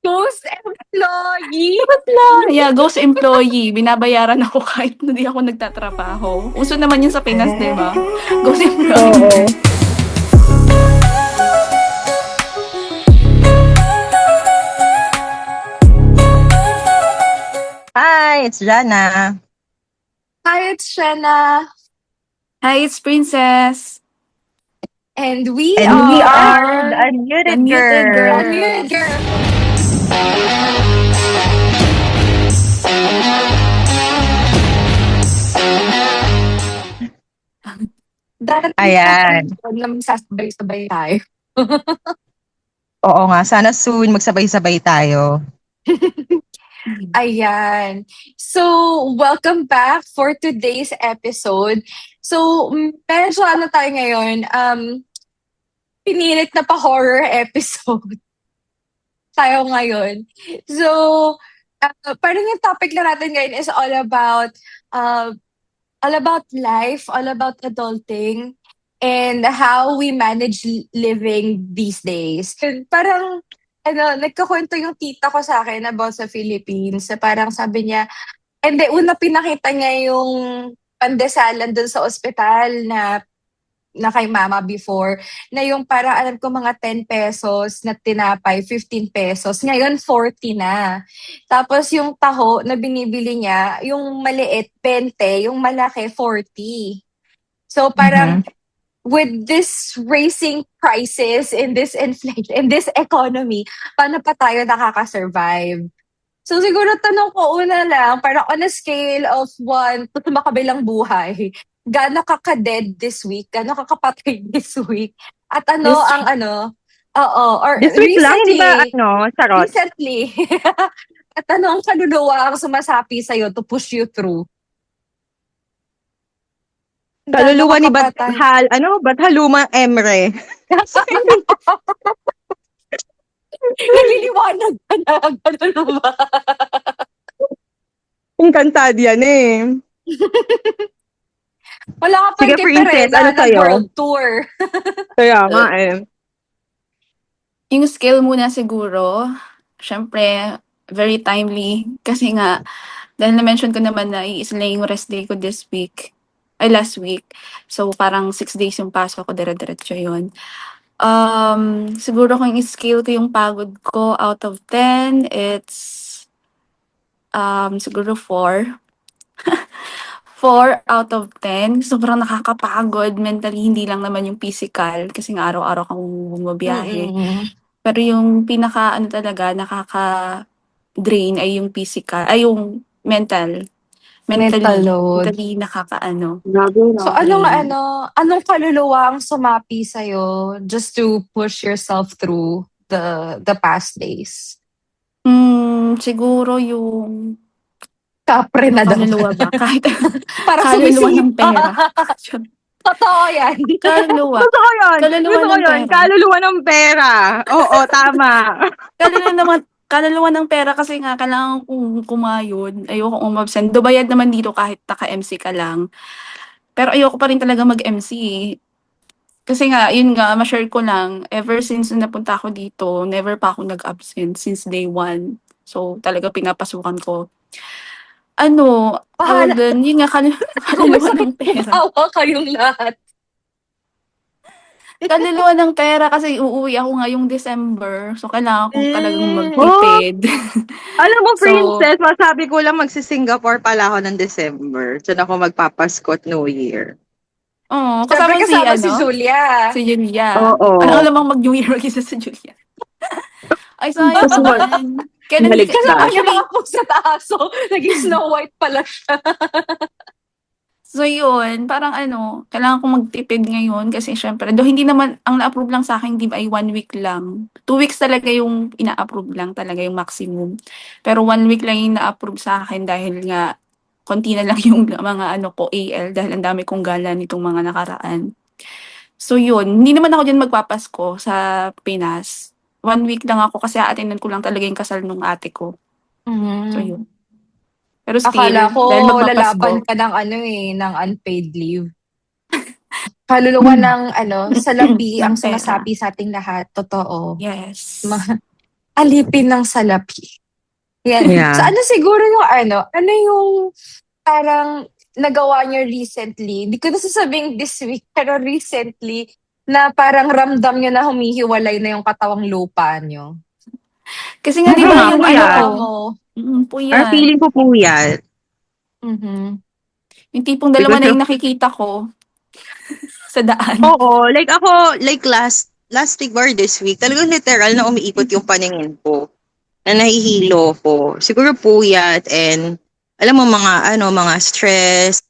Ghost employee. Yeah, ghost employee. Binabayaran ako kahit hindi ako nagtatrabaho. Uso naman yun sa Pinas, di ba? Ghost employee. Oo. Hi, it's Jana. Hi, it's Shanna. Hi, it's Princess. And we And we are the are Unmuted Unmuted Unmuted Girls. Girl. Dahil Ayan. na magsasabay-sabay tayo. Oo nga, sana soon magsabay-sabay tayo. Ayan. So, welcome back for today's episode. So, medyo ano tayo ngayon, pinilit na pa-horror episode tayo ngayon. So, parang yung topic na natin ngayon is uh, all about life, all about adulting, and how we manage living these days. And parang, nagkakwento yung tita ko sa akin about sa Philippines. Na parang sabi niya, hindi, una pinakita niya yung pandesalan dun sa ospital na kay mama before, na yung parang alam ko mga 10 pesos na tinapay, 15 pesos. Ngayon, 40 na. Tapos yung taho na binibili niya, yung maliit, 20, yung malaki, 40. So parang with this raising prices in this inflation, in this economy, paano pa tayo nakaka-survive? So siguro tanong ko una lang, parang on a scale of 1 to makabilang buhay, gaano ka-dead this week? Gaano ka-kapatay this week? At ano This ang ano, oo, or This week lang, hindi ba charot? recently, at ano ang kaluluwa ang sumasapi sa'yo to push you through? Gaano Kaluluwa ni ka-kapatay? Bathaluma Emre. Naliliwanag ka na, kaluluwa. Yung kantad yan eh. Wala ka pa Sige, Princess, ano ng sa'yo? world tour. Kaya nga eh. Yung skill muna siguro, syempre, very timely. Kasi nga, dahil na-mention ko naman na iisa lang yung rest day ko this week. Ay, last week. So, parang 6 days yung pasok ko, dire-diretso yun. Siguro kung i-scale ko yung pagod ko out of 10, it's siguro 4. 4 out of 10. Sobrang nakakapagod mentally, hindi lang naman yung physical kasi nga araw-araw kang bumabiyahe. Pero yung pinaka ano talaga nakaka-drain ay yung physical, ay yung mental. Mental load. Mentally nakakaano. So anong kaluluwa ang sumapi sa'yo just to push yourself through the past days? Siguro yung Kapre na daw. kaluluwa ba? Kahit Para kaluluwa ng sumisipa. pera. Totoo yan. Kaluluwa. Gusto ko yun. Kaluluwa Gusto ko ng yun. pera. Kaluluwa ng pera. Oo, tama. Kaluluwa ng pera kasi nga kailangan kong kumayod. Ayoko umabsent. Do bayad naman dito kahit naka-MC ka lang. Pero ayoko pa rin talaga mag-MC eh. Kasi nga, yun nga, ma-share ko lang, ever since napunta ako dito, never pa ako nag-absent since day one. So, talaga pinapasukan ko. Ano, Bahala. yun nga, Kung may kaluluwa sakit ng pera. hawa kayong lahat. Kaluluwa ng pera kasi uuwi ako ngayong December. So, kailangan ko talagang Mm. magtipid. Alam mo, So, Princess, masabi ko lang magsi-Singapore pala ako ng December. Diyan ako magpapasko at New Year. oh, Siyempre kasama si ano? Julia. Si Julia. Oo. Ano namang mag-New Year mag-isa sa Julia. Ay, sayang Tapos naman. Kailan di balik ka, Kasama niya actually, mga pusa aso. Naging Snow White pala siya. so yun, parang ano, kailangan kong magtipid ngayon kasi syempre, do hindi naman, ang na-approve lang sa akin, di ba, ay 1 week lang. 2 weeks talaga yung ina-approve lang talaga yung maximum. Pero 1 week lang yung na-approve sa akin dahil nga, konti na lang yung mga ano ko, AL, dahil ang dami kong gala nitong mga nakaraan. So yun, hindi naman ako dyan magpapasko sa Pinas. 1 week lang ako kasi a-attendan ko lang talaga yung kasal nung ate ko. So Mm. yun. Pero Akala still, ko dahil lalaban magpapasko, ka ng unpaid leave. Kaluluwa ng salapi ang ng pera. sumasapi sa ating lahat. Totoo. Yes. alipin ng salapi. Yan. So Yeah. ano siguro yung ano yung parang nagawa niyo recently? Hindi ko na sasabing this week, pero recently, na parang ramdam niyo na humihiwalay na yung katawang lupa niyo. Kasi nga 'di Oo ba nga, yung ano ko, puyat. Ginagawa mo. Or puyat. feeling ko puyat. Mhm. Yung tipong dalawa na Because yung nakikita ko sa daan. oo, like ako, like last week or this week, talagang literal na umiikot yung paningin ko. Na nahihilo ko. Siguro puyat and alam mo mga stress,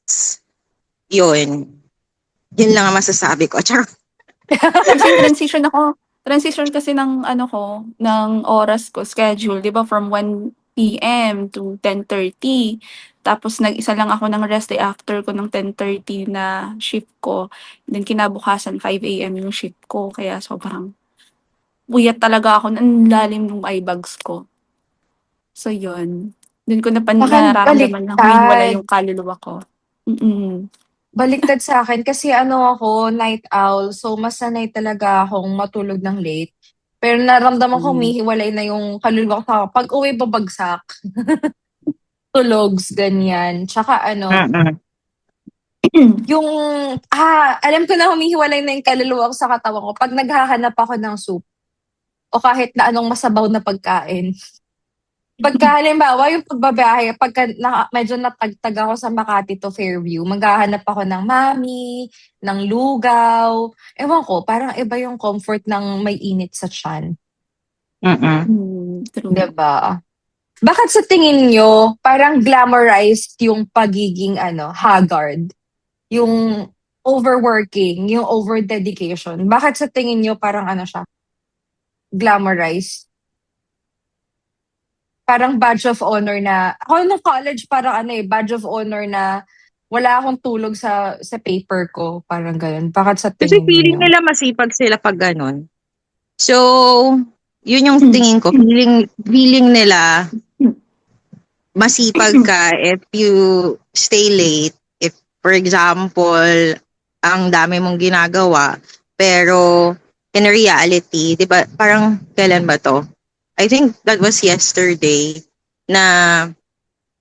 yun. Yun lang ang masasabi ko. Charot. Kasi transition kasi ng ano ko, ng oras ko, schedule, 'di ba from 1 PM to 10:30. Tapos nag-isa lang ako ng rest day after ko ng 10:30 na shift ko. Then kinabukasan 5 AM yung shift ko. Kaya sobrang puyat talaga ako. Ang lalim ng eye bags ko. So yun. Dun ko Sa'kin nararamdaman na humihiwalay baliktad. yung kaluluwa ko. Mm. Baliktad sa'kin kasi ako, night owl. So, mas sanay talaga akong matulog ng late. Pero naramdaman ko Mm. humihiwalay na yung kaluluwa ko. Pag-uwi babagsak, tulogs, ganyan. Tsaka Mm. yung, alam ko na humihiwalay na yung kaluluwa ko sa katawan ko 'pag naghahanap ako ng soup o kahit na anong masabaw na pagkain. Pagka halimbawa yung pagbabiyahe, medyo natagtag ako sa Makati to Fairview, maghahanap ako ng mami, ng lugaw. Ewan ko, parang iba yung comfort ng may init sa tiyan, Mm. True. 'di ba? Bakit sa tingin niyo parang glamorized yung pagiging haggard, yung overworking, yung over-dedication? Bakit sa tingin niyo parang siya, glamorized? Parang badge of honor na ako nung college parang badge of honor na wala akong tulog sa paper ko, parang gano'n. Bakit sa Kasi tingin feeling niyo? nila masipag sila pag ganun. So, yun yung tingin ko. Feeling nila masipag ka if you stay late. If, for example, ang dami mong ginagawa, pero in reality, di ba, parang kailan ba to? I think that was yesterday na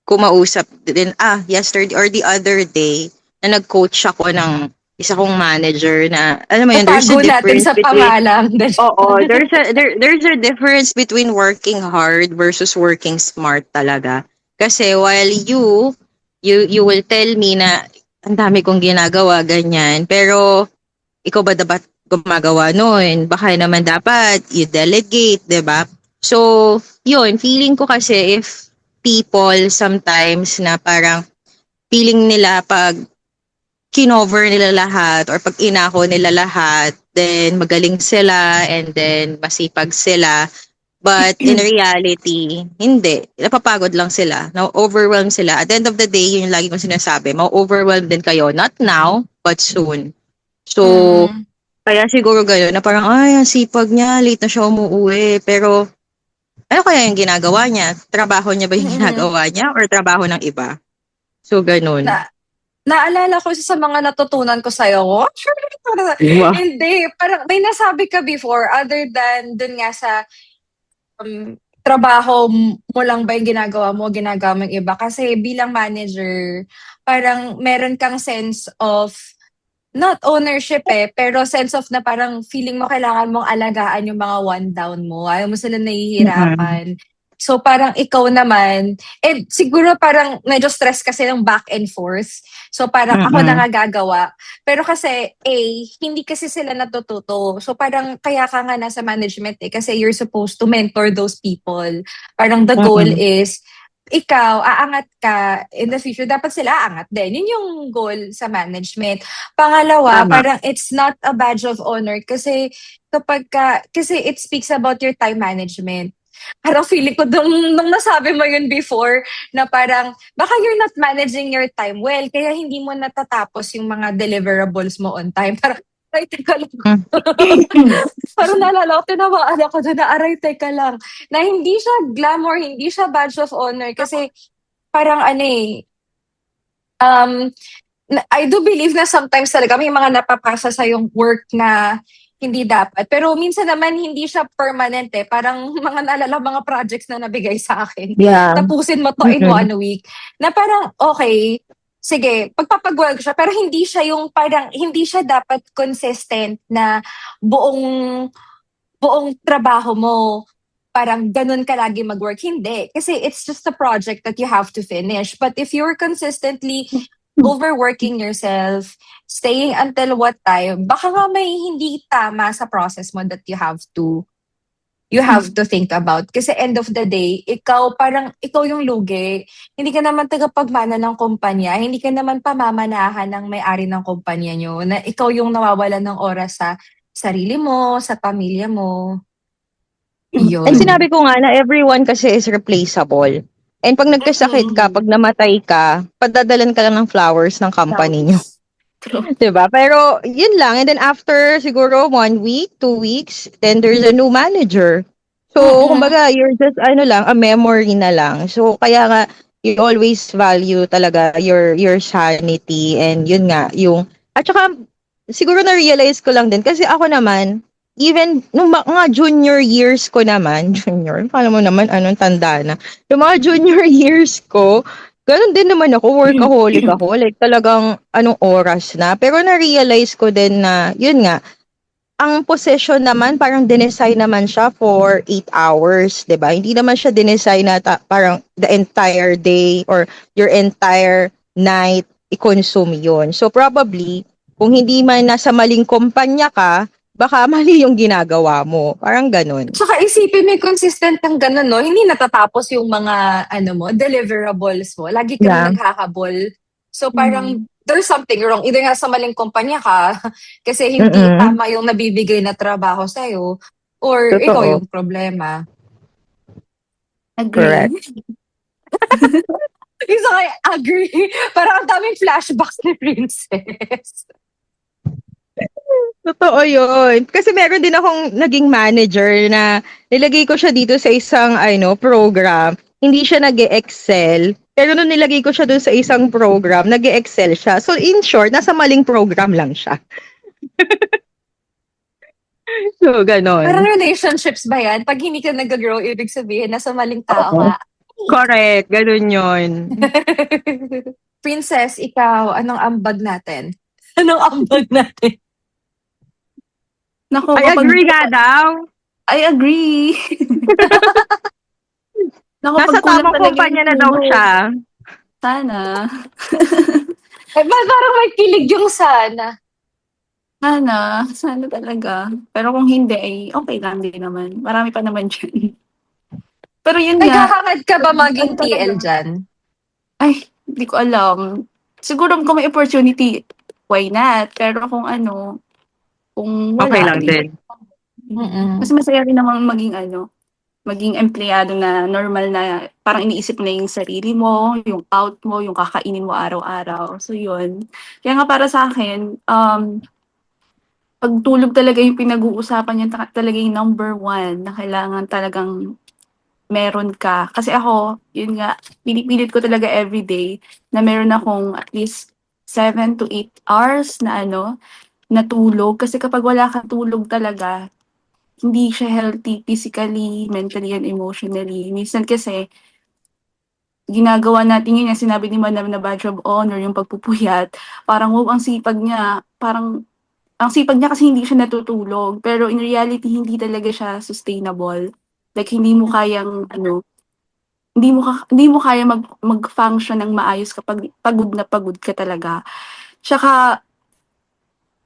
kumausap din, yesterday or the other day, na nag-coach ako ng isa kong manager na, alam mo yun, there's a Tatago natin difference sa between, pangalan. oo, there's a difference between working hard versus working smart talaga. Kasi while you will tell me na ang dami kong ginagawa, ganyan, pero ikaw ba dapat gumagawa nun? Baka naman dapat you delegate, 'di ba? So, yun, feeling ko kasi if people sometimes na parang feeling nila pag kinover nila lahat or pag inako nila lahat, then magaling sila and then masipag sila. But in reality, hindi. Napapagod lang sila. Na-overwhelm sila. At the end of the day, yun yung lagi kong sinasabi, ma-overwhelm din kayo. Not now, but soon. So, Mm. kaya siguro gano'n na parang, ay, ang sipag niya, late na siya umuwi. Pero, ano kaya yung ginagawa niya? Trabaho niya ba yung Mm. ginagawa niya or trabaho ng iba? So, gano'n. Na naalala ko isa sa mga natutunan ko sa'yo. Oh, sure. Wow. Hindi, parang may nasabi ka before other than dun nga sa trabaho mo lang ba yung ginagawa mo yung iba? Kasi bilang manager, parang meron kang sense of not ownership pero sense of na parang feeling mo kailangan mong alagaan yung mga one down mo. Ayaw mo sila Mm-mm. nahihirapan. So parang ikaw naman, siguro parang medyo stress kasi ng back and forth. So parang ako na Mm-mm. nga gagawa. Pero kasi hindi kasi sila natututo. So parang kaya ka nga nasa management kasi you're supposed to mentor those people. Parang the goal Mm-mm. is ikaw, aangat ka in the future, dapat sila aangat din. Yun yung goal sa management. Pangalawa, Tama. parang it's not a badge of honor kasi kasi it speaks about your time management. Parang feeling ko nung nasabi mo yun before na parang baka you're not managing your time well kaya hindi mo natatapos yung mga deliverables mo on time. Parang, ay, teka lang. Parang naalala ko, tinawaan ako doon na aray, teka lang. Na hindi siya glamour, hindi siya badge of honor kasi parang I do believe na sometimes talaga may mga napapasa sa yung work na hindi dapat. Pero minsan naman hindi siya permanent eh. Parang mga naalala mga projects na nabigay sa akin. Yeah. Tapusin mo to in Mm-mm. 1 week. Na parang, okay, sige, pagpapagwag siya. Pero hindi siya yung parang, hindi siya dapat consistent na buong buong trabaho mo parang ganun ka lagi mag-work. Hindi. Kasi it's just a project that you have to finish. But if you're consistently overworking yourself, staying until what time, baka nga may hindi tama sa process mo that you have to think about. Kasi end of the day, ikaw yung lugi. Hindi ka naman tagapagmana ng kumpanya. Hindi ka naman pamamanahan ng may-ari ng kumpanya nyo. Na ikaw yung nawawalan ng oras sa sarili mo, sa pamilya mo. And Yun. sinabi ko nga na everyone kasi is replaceable. And pag nagkasakit ka, pag namatay ka, padadalan ka lang ng flowers ng company nyo. True. Diba? Pero, yun lang. And then after, siguro, 1 week, 2 weeks, then there's a new manager. So, kumbaga, you're just, a memory na lang. So, kaya nga, you always value talaga your sanity. And yun nga, at saka, siguro na-realize ko lang din, kasi ako naman, even, nung mga junior years ko naman, paano mo naman, anong tanda na, yung mga junior years ko, ganun din naman ako, workaholic ako. Like talagang anong oras na. Pero na-realize ko din na, yun nga, ang position naman parang dinesign naman siya for 8 hours, 'di ba? Hindi naman siya dinesign na parang the entire day or your entire night i-consume yun. So probably, kung hindi man nasa maling kumpanya ka, baka mali yung ginagawa mo. Parang ganun. Tsaka isipin mo consistent kang ganun, no? Hindi natatapos yung mga, deliverables mo. Lagi kang Yeah. naghahabol. So parang there's something wrong. Either nga sa maling kumpanya ka, kasi hindi Mm-mm. tama yung nabibigay na trabaho sa'yo, or ikaw Totoo. yung problema. Agree. Isa kay agree. Parang ang daming flashbacks ni Princess. Totoo yun. Kasi meron din akong naging manager na nilagay ko siya dito sa isang program. Hindi siya nag-excel. Pero nung nilagay ko siya doon sa isang program, nag-excel siya. So in short, nasa maling program lang siya. So, ganon. Parang relationships ba yan? Pag hindi ka nag-grow, ibig sabihin, nasa maling tao ka. Correct. Ganon yun. Princess, ikaw, anong ambag natin? Anong ambag natin? Nako, I agree nga daw. I agree. Nako, Nasa pag kulang tamang talaga kumpanya yung na daw tulog, siya. Sana. Parang may kilig yung sana. Sana talaga. Pero kung hindi, ay okay lang din naman. Marami pa naman dyan. Pero yun nga, Nagkakangad ka ba maging ano talaga? TL dyan? Ay, hindi ko alam. Siguro kung may opportunity, why not? Pero kung wala, Okay lang di. din. Mas masaya rin naman maging empleyado na normal na parang iniisip na yung sarili mo, yung out mo, yung kakainin mo araw-araw. So yun. Kaya nga para sa akin, pagtulog talaga yung pinag-uusapan yan, talaga yung number one na kailangan talagang meron ka. Kasi ako, yun nga, pinipilit ko talaga everyday na meron akong at least 7 to 8 hours na tulog. Kasi kapag wala kang tulog talaga, hindi siya healthy physically, mentally, and emotionally. Minsan kasi, ginagawa natin yun, yung sinabi ni Madam na badge of honor, yung pagpupuyat. Parang, wow, ang sipag niya. Parang, ang sipag niya kasi hindi siya natutulog. Pero in reality, hindi talaga siya sustainable. Like, hindi mo kaya mag-function ng maayos kapag pagod na pagod ka talaga. Tsaka,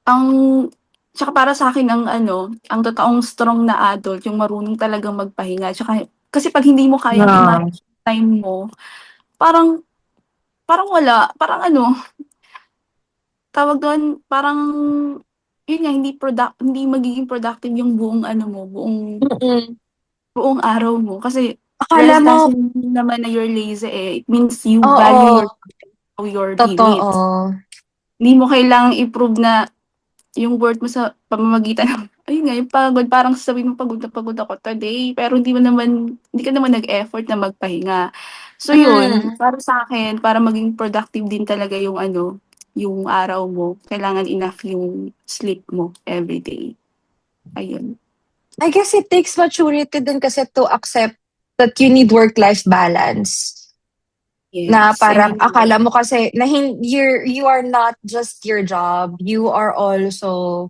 ang Tsaka para sa akin ang totoong strong na adult yung marunong talagang magpahinga. Tsaka kasi 'pag hindi mo kayang Yeah. i-manage yung time mo, parang parang wala, parang tawag dun, parang yun nga hindi magiging productive yung buong buong araw mo. Kasi Akala rest mo, doesn't mean naman na you're lazy, eh. It means you value oo, your limits. totoo. Hindi mo kailangang i-prove na yung worth mo sa pamamagitan ng ayun nga, yung pagod. Parang sasabihin mo, "Pagod na pagod ako today." Pero hindi ka naman nag-effort na magpahinga. So yun, para sa akin para maging productive din talaga yung araw mo, kailangan enough yung sleep mo everyday. Ayun. I guess it takes maturity din kasi to accept that you need work-life balance. Na Yes. I parang mean, akala mo kasi na you are not just your job. You are also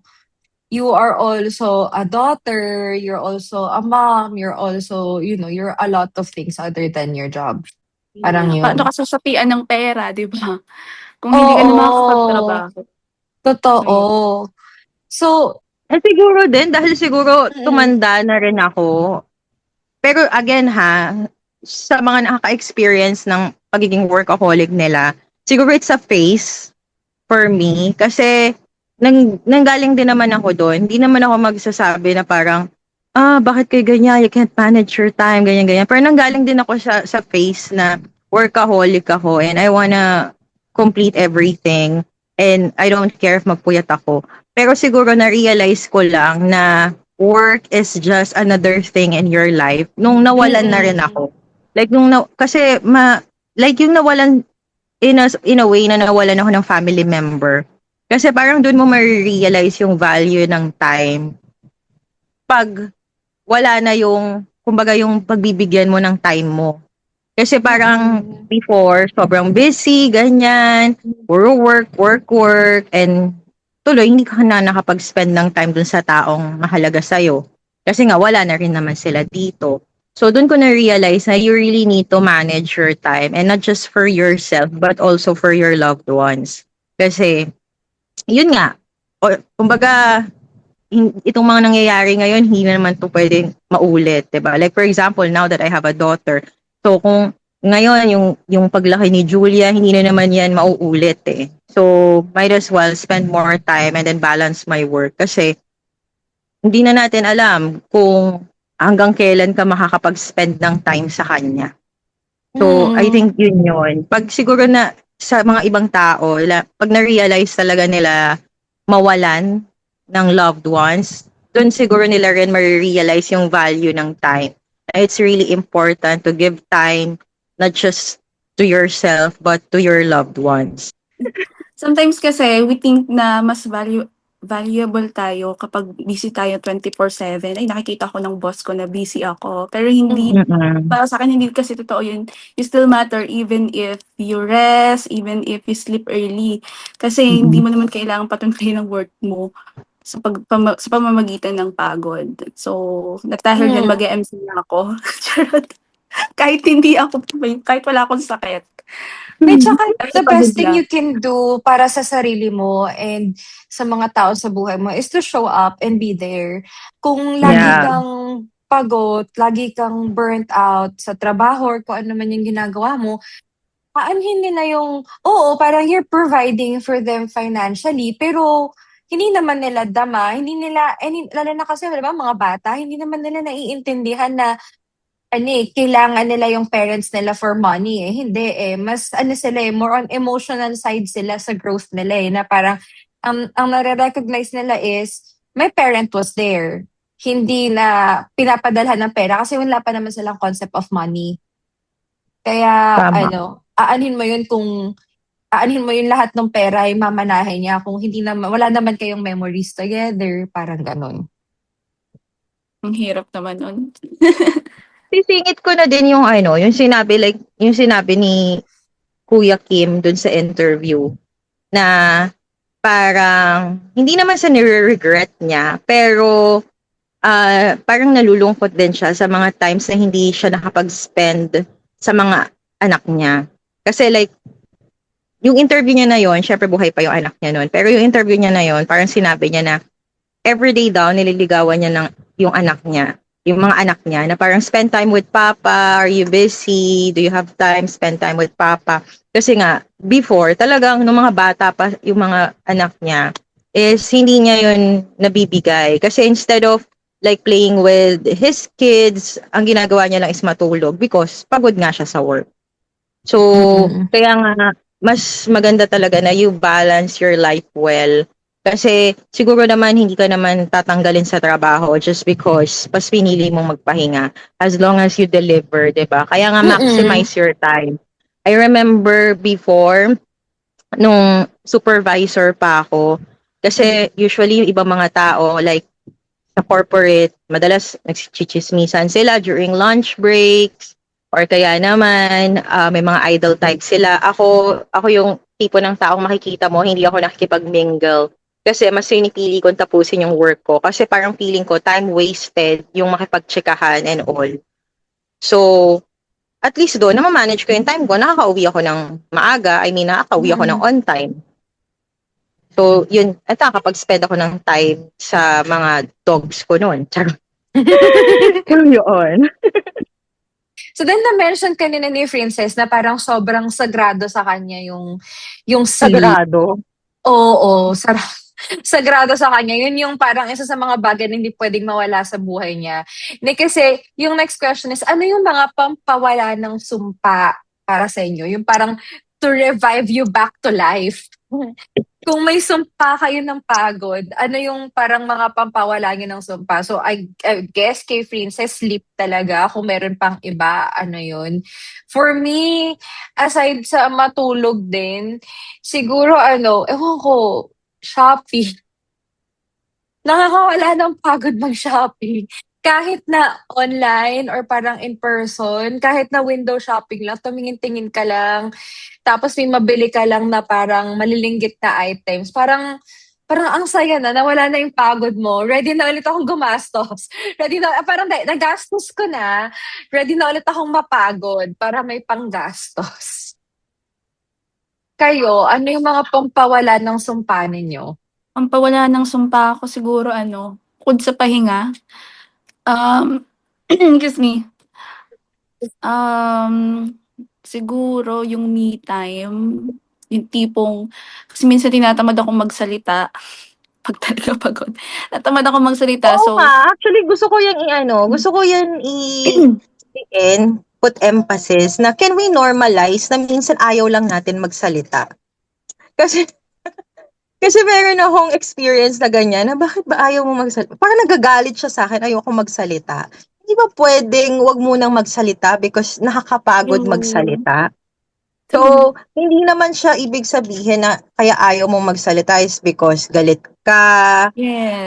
a daughter, you're also a mom, you're also, you're a lot of things other than your job. Parang paano yun. ka sasapian ng pera, di ba? Kung hindi ka na Oo, makakapagtrabaho. So, totoo. yun. So, Siguro din, dahil siguro mm, tumanda na rin ako. Pero again ha, sa mga nakaka-experience ng pagiging workaholic nila, siguro it's a phase for me. Kasi nanggaling din naman ako doon. Hindi naman ako magsasabi na parang, bakit kayo ganyan? You can't manage your time, ganyan-ganyan. Pero nanggaling din ako sa phase na workaholic ako and I wanna complete everything and I don't care if magpuyat ako. Pero siguro na-realize ko lang na work is just another thing in your life nung nawalan na rin mm, ako. Like kasi like yung nawalan in a way na nawalan ako ng family member. Kasi parang doon mo ma-realize yung value ng time pag wala na yung, kumbaga yung pagbibigyan mo ng time mo. Kasi parang mm, before, sobrang busy, ganyan, puro work, work, work, and tuloy, hindi ka na nakapag-spend ng time dun sa taong mahalaga sa'yo. Kasi nga, wala na rin naman sila dito. So, dun ko na-realize na you really need to manage your time and not just for yourself, but also for your loved ones. Kasi, yun nga, kumbaga, itong mga nangyayari ngayon, hindi na naman to pwedeng maulit, 'di ba? Like for example, now that I have a daughter, so kung ngayon yung paglaki ni Julia, hindi na naman 'yan mauulit eh. So, might as well spend more time and then balance my work kasi hindi na natin alam kung hanggang kailan ka makakapag-spend ng time sa kanya. So, I mm, think yun yun. Pag siguro na sa mga ibang tao, pag na-realize talaga nila mawalan ng loved ones, doon siguro nila rin ma-realize yung value ng time. It's really important to give time not just to yourself but to your loved ones. Sometimes kasi we think na mas valuable tayo kapag busy tayo 24/7. Ay, nakikita ko ng boss ko na busy ako. Pero hindi, mm, Mm-mm. para sa akin hindi kasi totoo yun. You still matter even if you rest, even if you sleep early. Kasi hindi Mm-mm. mo naman kailangan patunayan ng worth mo sa pamamagitan ng pagod. So, dahil dyan mm. mag-MC na ako. Charot. Kahit wala akong sakit. At saka, Pero the pagod best thing lang. you can do para sa sarili mo and sa mga tao sa buhay mo is to show up and be there. Kung lagi Yeah. kang pagod, lagi kang burnt out sa trabaho or kung ano man yung ginagawa mo, aanhin nila yung, oo, parang you're providing for them financially, pero hindi naman nila dama, hindi nila, lalo na kasi, di ba, mga bata, hindi naman nila naiintindihan na kailangan nila yung parents nila for money eh. Hindi eh. Mas sila eh, more on emotional side sila sa growth nila eh. Na parang, ang nare-recognize nila is, my parent was there. Hindi na pinapadalhan ng pera kasi wala pa naman silang concept of money. Kaya, Tama. aanhin mo yung lahat ng pera ay mamanahin niya kung hindi naman, wala naman kayong memories together. Parang ganun. Ang hirap naman nun. Sisingit ko na din yung sinabi ni Kuya Kim dun sa interview na parang hindi naman sa nire-regret niya, pero parang nalulungkot din siya sa mga times na hindi siya nakapag-spend sa mga anak niya. Kasi like, yung interview niya na yon, syempre buhay pa yung anak niya noon, pero yung interview niya na yon, parang sinabi niya na everyday daw nililigawan niya ng yung anak niya, yung mga anak niya, na parang spend time with papa, are you busy, do you have time, spend time with papa. Kasi nga, before, talagang nung mga bata pa yung mga anak niya, is hindi niya yun nabibigay. Kasi instead of like playing with his kids, ang ginagawa niya lang is matulog because pagod nga siya sa work. So, Mm-mm. kaya nga, mas maganda talaga na you balance your life well. Kasi siguro naman hindi ka naman tatanggalin sa trabaho just because pas pinili mong magpahinga as long as you deliver, 'di ba? Kaya nga Mm-mm. maximize your time. I remember before nung supervisor pa ako kasi usually yung ibang mga tao like sa corporate, madalas nagchichismisan sila during lunch breaks or kaya naman may mga idol type sila. Ako yung tipo ng taong makikita mo, hindi ako nakikipag-mingle. Kasi mas pinipili kong tapusin yung work ko. Kasi parang feeling ko, time wasted yung makipagtsikahan and all. So, at least doon, namamanage ko yung time ko. Nakaka-uwi ako ng maaga. Nakaka-uwi ako ng on time. So, yun. At nakakapag-spend ako ng time sa mga dogs ko noon. Charot. Yun. So then na-mention kanina ni Princess na parang sobrang sagrado sa kanya yung sleep. Sagrado. Oo, sagrado sa kanya. Yun yung parang isa sa mga bagay na hindi pwedeng mawala sa buhay niya. Kasi yung next question is, ano yung mga pampawala ng sumpa para sa inyo? Yung parang to revive you back to life. Kung may sumpa kayo ng pagod, ano yung parang mga pampawala niyo ng sumpa? So I guess kay Princess, sleep talaga. Kung meron pang iba, ano yun? For me, aside sa matulog din, siguro ewan ko, Shopee. Nakakawala ng pagod mag-shopping. Kahit na online or parang in person, kahit na window shopping lang, tumingin-tingin ka lang, tapos may mabili ka lang na parang malilinggit na items. Parang ang saya na, nawala na yung pagod mo. Ready na ulit akong gumastos. Ready na, parang nagastos ko na, ready na ulit akong mapagod para may panggastos. Kayo, ano yung mga pampawala ng sumpa ninyo? Pampawala ng sumpa ko siguro bukod sa pahinga, excuse me, siguro yung me time, yung tipong kasi minsan tinatamad akong magsalita 'pag talaga pagod. Tinatamad akong magsalita Oo so nga. Actually, gusto ko yan put emphasis na can we normalize na minsan ayaw lang natin magsalita. Kasi Kasi meron akong experience na ganyan, na bakit ba ayaw mo magsalita? Parang nagagalit siya sa akin, ayoko magsalita. Hindi ba pwedeng wag munang magsalita because nakakapagod true, magsalita? true. So, hindi naman siya ibig sabihin na kaya ayaw mo magsalita is because galit ka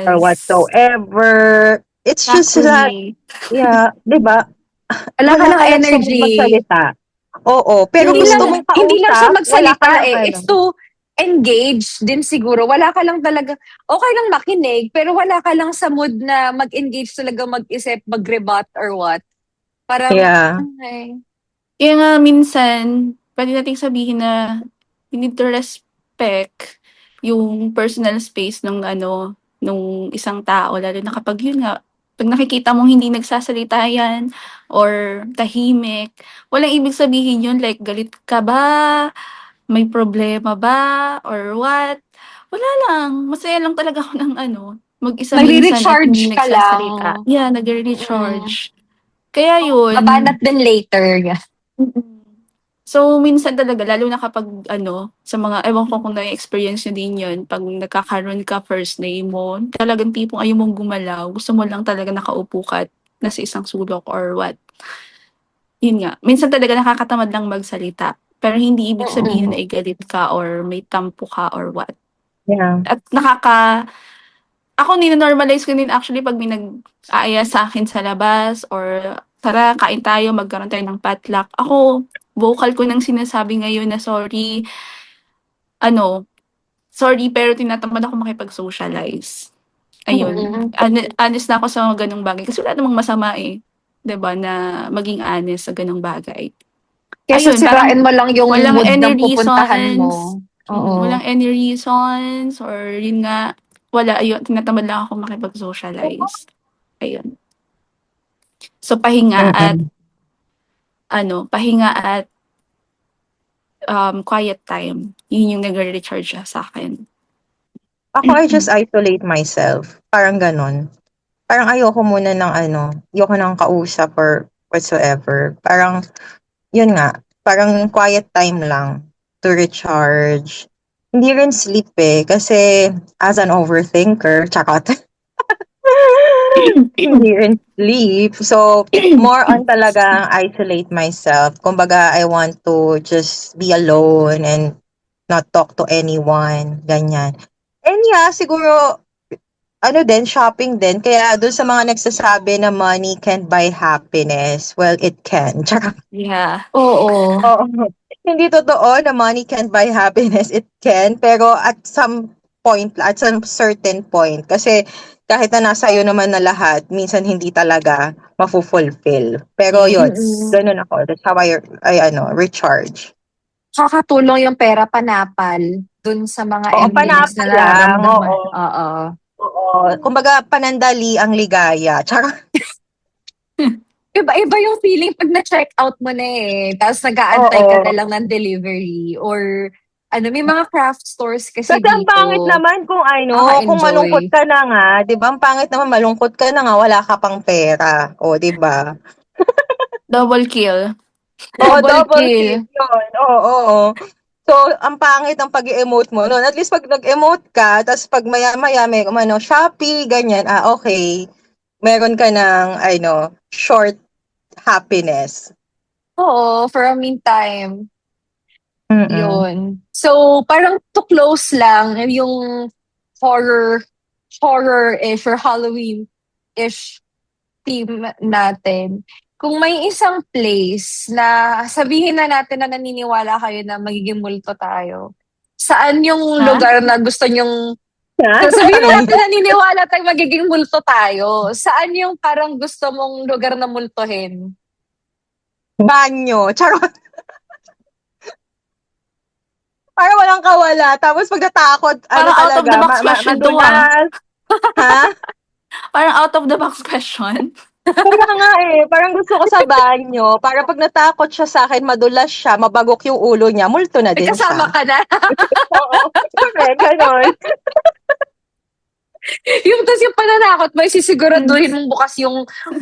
or Yes, whatsoever. It's just that, exactly. yeah, 'di ba? Wala ka Wala ng ka lang sa mood energy. magsalita. Oo, pero Hindi True. gusto lang mong hindi lang siya kausap, wala ka magsalita lang It's to engage din siguro. Wala ka lang talaga, okay lang makinig, pero wala ka lang sa mood na mag-engage talaga, mag-isip, mag-rebut or what. Parang, yeah. okay. Kaya nga minsan puwede nating sabihin na you need to respect yung personal space nung isang tao lalo na kapag yun nga, 'pag nakikita mong hindi nagsasalita yan or tahimik, walang ibig sabihin yun like galit ka ba, may problema ba, or what. Wala lang, masaya lang talaga ako ng mag-isa minsan at hindi Nagre-recharge ka lang. nagsasalita. Yeah, Mm. nagre-recharge. Kaya yun. Babanat din later. Mm. So, minsan talaga lalo na kapag sa mga ewan ko kung na-experience niyo din yun, 'pag nagkakaroon ka first day mo, talagang tipong ayaw mong gumalaw, gusto mo lang talaga nakaupo ka at nasa isang sulok or what. Yun nga, minsan talaga nakakatamad lang magsalita, pero hindi ibig sabihin Mm. na galit ka or may tampo ka or what. Yeah. At ako nino-normalize ko din actually 'pag may nag-aaya sa'kin sa labas or, "Tara kain tayo, magkaroon tayo ng potluck." Ako, vocal ko ng sinasabi ngayon na, ano, "Sorry pero tinatamad akong makipag-socialize." Ayun, Mm. honest na ako sa mga gano'ng bagay kasi wala namang masama, 'di ba, na maging honest sa gano'ng bagay. Kesa Ayun, parang sirain mo lang yung walang mood any ng pupuntahan reasons mo. Oo. walang any reasons or yun nga, wala, ayun, tinatamad lang akong makipag-socialize, ayun. So, Mm. pahinga at quiet time, yun yung nagre-recharge siya sa'kin. Ako, I just isolate myself. Parang gano'n. Parang ayoko muna ng ayoko ng kausap or whatsoever. Parang, yun nga, parang quiet time lang to recharge. Hindi rin sleep kasi as an overthinker, charot. Hindi rin sleep. So, more on talaga isolate myself. Kumbaga, I want to just be alone and not talk to anyone, ganyan. And yeah, siguro, ano din, shopping din. Kaya doon sa mga nagsasabi na money can't buy happiness, well, it can. Tsaka, Yeah. Oo. oo. Hindi totoo na money can't buy happiness. It can. Pero at some point, at some certain point. Kasi kahit na nasa iyo naman na lahat, minsan hindi talaga mafu-fulfill. Pero Yes. yun, Mm. ganun ako. That's how recharge. Nakakatulong yung pera panapal dun sa mga Oo, emptiness panapa na lang. nararamdaman. Oo. Oo. Oo. Kumbaga, panandali ang ligaya. Tsaka, Iba-iba yung feeling pag na-check out mo na eh. Tapos nag-aantay ka na oo. lang ng delivery. Or ano, may mga craft stores kasi Kasi ang pangit dito. naman kung malungkot Nakaka-enjoy. ka na nga, 'di ba? Ang pangit naman malungkot ka na nga, wala ka pang pera. O, 'di ba? Double kill. Oo, Double double kill kill. 'yun. Oo. So, ang pangit ng pag-emote mo noon. At least pag nag-emote ka, tapos pag maya-maya may Shopee, ganyan, okay. Meron ka ng, short happiness. Oo, for a meantime. Mm. Yun. So, parang to close lang yung horror, horror-ish or Halloween-ish theme natin. Kung may isang place na sabihin na natin na naniniwala kayo na magiging multo tayo, saan yung Ha? lugar na gusto nyong Ha? sabihin na natin naniniwala tayo magiging multo tayo, saan yung parang gusto mong lugar na multuhin? Banyo. Charot. Para walang kawala. Tapos pag natakot, Parang out of the talaga, box question to ah. madulas. Ha? Parang out of the box question. Kaya nga parang gusto ko sa banyo, para pag natakot siya sa akin, madulas siya, mabagok yung ulo niya, multo na May din kasama siya. ka na. Oo, correct, ganon. Yung tas yung pananakot, may sisiguraduhin mong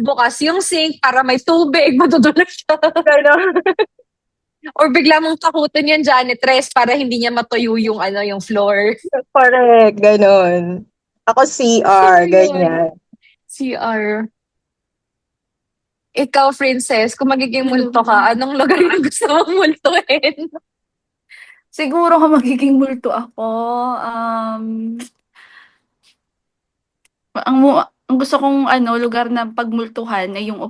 bukas yung sink para may tubig, madudulas siya. Ganon, Or bigla mong takutin yung janitress para hindi niya matuyo yung floor. correct, ganon. Ako Gusto ko CR, yun. ganyan. CR. Ikaw, Princess, kung magiging multo ka, anong lugar yung gusto mong multuhin? Siguro kung magiging multo ako, ang gusto kong lugar na pagmultuhan ay yung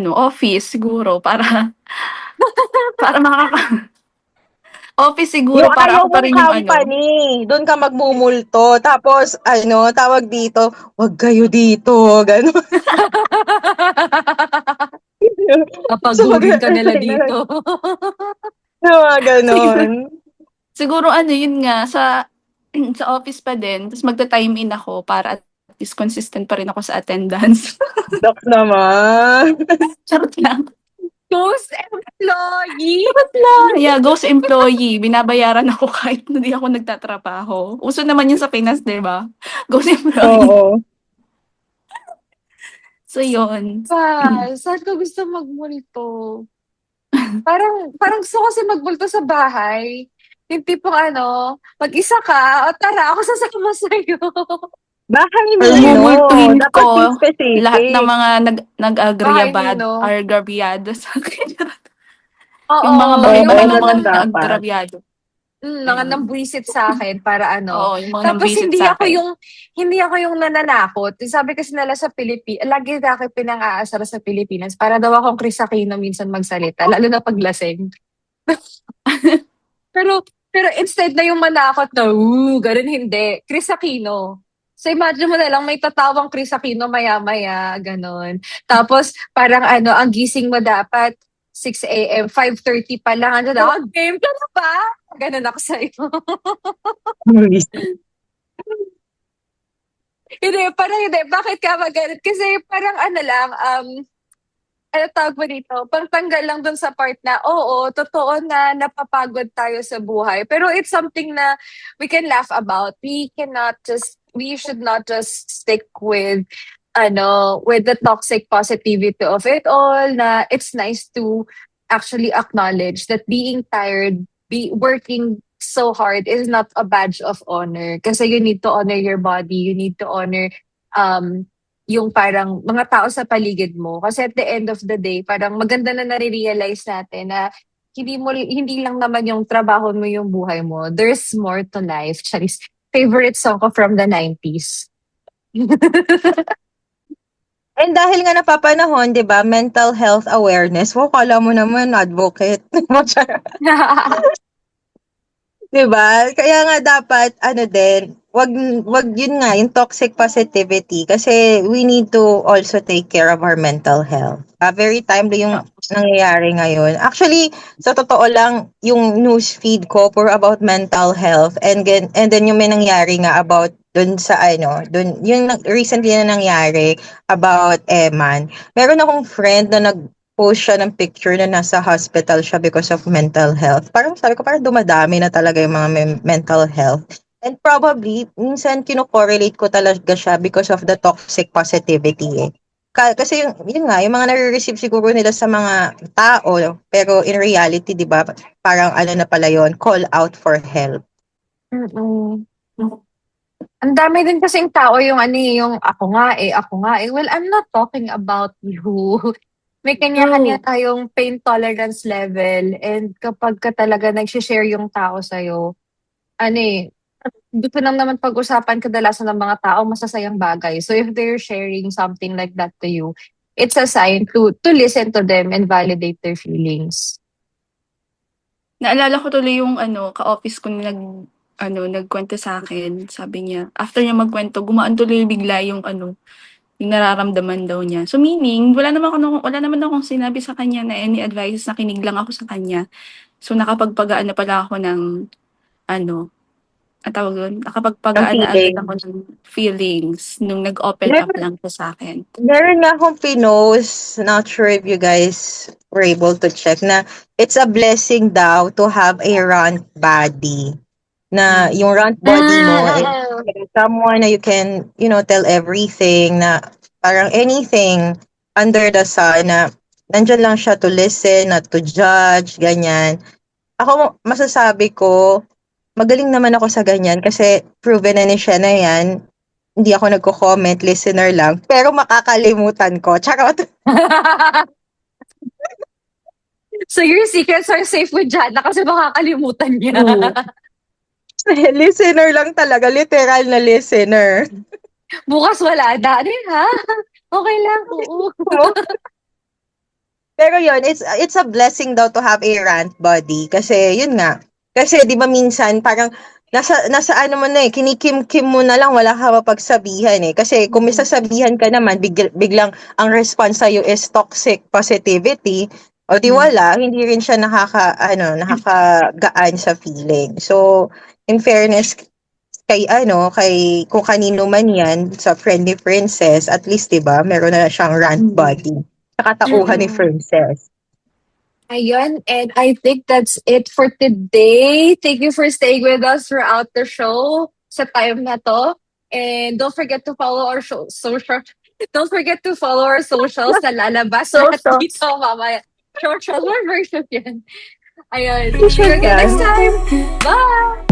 office siguro para para office siguro Yung para ayaw ako pa mong rin yung company, doon ka magmumulto. Tapos, tawag dito, wag kayo dito, ganon. So, Papagurin ka nila dito. mga siguro, ganon. siguro yun nga sa sa office pa din tapos magta-time in ako para at least consistent pa rin ako sa attendance. Dok naman. Charot lang. Ghost employee! Charot lang. Yeah, ghost employee. Binabayaran ako kahit hindi ako nagtatrabaho. Uso naman yun sa Pinas, di ba? Ghost employee. Oo. So, yun. Saan ko gusto magmulto? Parang gusto ko kasi magmulto sa bahay. Yung tipong mag-isa ka, o tara, ako sasama sa'yo. Bahay Or nino. mumultuhin Dapat be ko lahat ng specific. mga Bahay nag-agrabyado nino. agrabyado sa akin. Yung mga Oo, Oo, yung mahina ng mga ganun dapat. nag-agrabyado. mga Ayun. nambwisit sa akin para Oo, yung mga Tapos nambisit sa akin. hindi ako yung nananakot. Sabi kasi nila sa Pilipinas, lagi na ako pinang-aasar sa Pilipinas para daw akong Chris Aquino minsan magsalita, lalo na paglasing. Pero instead na yung manakot na, ganun hindi. Chris Aquino. So imagine mo na lang, may tatawang Chris Aquino maya-maya, ganun. Tapos parang ang gising mo dapat 6 a.m., 5:30 pa lang. Game ka na ba? Ganun ako sa'yo. Hindi, parang hindi. Bakit ka magalit? Kasi parang lang, tawag mo dito, pangtanggal lang dun sa part na, oo, totoo na napapagod tayo sa buhay. Pero it's something na we can laugh about. We should not just stick with the toxic positivity of it all, na it's nice to actually acknowledge that being tired, working so hard is not a badge of honor. Kasi you need to honor your body, you need to honor um yung parang mga tao sa paligid mo. Kasi at the end of the day, parang maganda na nare-realize natin na hindi lang naman yung trabaho mo yung buhay mo. There's more to life. Charis. Favorite song ko from the 90s. And dahil nga napapanahon, 'di ba, mental health awareness, kala mo naman advocate. 'Di ba? Kaya nga dapat ano din, wag yun nga yung toxic positivity kasi we need to also take care of our mental health. Very timely yung nangyayari ngayon. Actually, sa totoo lang, yung news feed ko puro about mental health and then yung may nangyari nga about dun sa ano, dun yung recently na nangyari about Eman. Meron akong friend na post siya ng picture na nasa hospital siya because of mental health. Parang sabi ko, parang dumadami na talaga yung mga mental health. And probably, minsan kino-correlate ko talaga siya because of the toxic positivity eh. Kasi yun nga, yung mga nare-receive siguro nila sa mga tao, pero in reality, di ba, parang ano na pala yun, call out for help. Mm. Ang dami din kasing tao yung ano eh, yung ako nga eh, ako nga eh. Well, I'm not talking about you. May kanya-kanya tayong pain tolerance level and kapag ka talaga nag-share yung tao sa'yo, ano eh, gusto lang naman pag-usapan kadalasan ng mga tao masasayang bagay. So if they're sharing something like that to you, it's a sign to listen to them and validate their feelings. Naalala ko tuloy yung ka-office ko na nagkwento sa akin. Sabi niya, after niya magkwento, gumaan tuloy bigla yung yung nararamdaman daw niya. So meaning, wala naman akong sinabi sa kanya na any advice, nakinig lang ako sa kanya. So nakapagpagaan na pala ako ng tawag doon, nakapagpagaan na agad ako ng feelings nung nag-open up lang siya sa akin. Meron nga akong pinost, not sure if you guys were able to check, na it's a blessing daw to have a rant body. Na yung rant body mo is someone na you can, tell everything, na parang anything under the sun, na nandyan lang siya to listen, not to judge, ganyan. Ako, masasabi ko, magaling naman ako sa ganyan kasi proven na ni siya na yan. Hindi ako nagko-comment, listener lang. Pero makakalimutan ko. Charot. So your secrets are safe with Jana kasi makakalimutan niya. Listener lang talaga. Literal na listener. Bukas wala na. Ano yun, ha? Okay lang. Oo. Pero yun, it's a blessing daw to have a rant buddy. Kasi yun nga. Kasi di ba minsan parang nasa ano mo na eh, kinikim-kim mo na lang, wala ka mapagsabihan eh. Kasi kung may sasabihan ka naman, biglang ang response sa'yo is toxic positivity, o di wala, hindi rin siya nakakagaan sa feeling. So, in fairness, kay kung kanino man yan, sa Friendly Princess, at least, di ba, meron na siyang rant buddy. Nakatauhan ni Princess. Ayun, and I think that's it for today. Thank you for staying with us throughout the show sa time na to. And don't forget to follow our social. Don't forget to follow our socials na lalabas lahat dito mamaya. Short version yan. Ayun. See you again next time. Bye!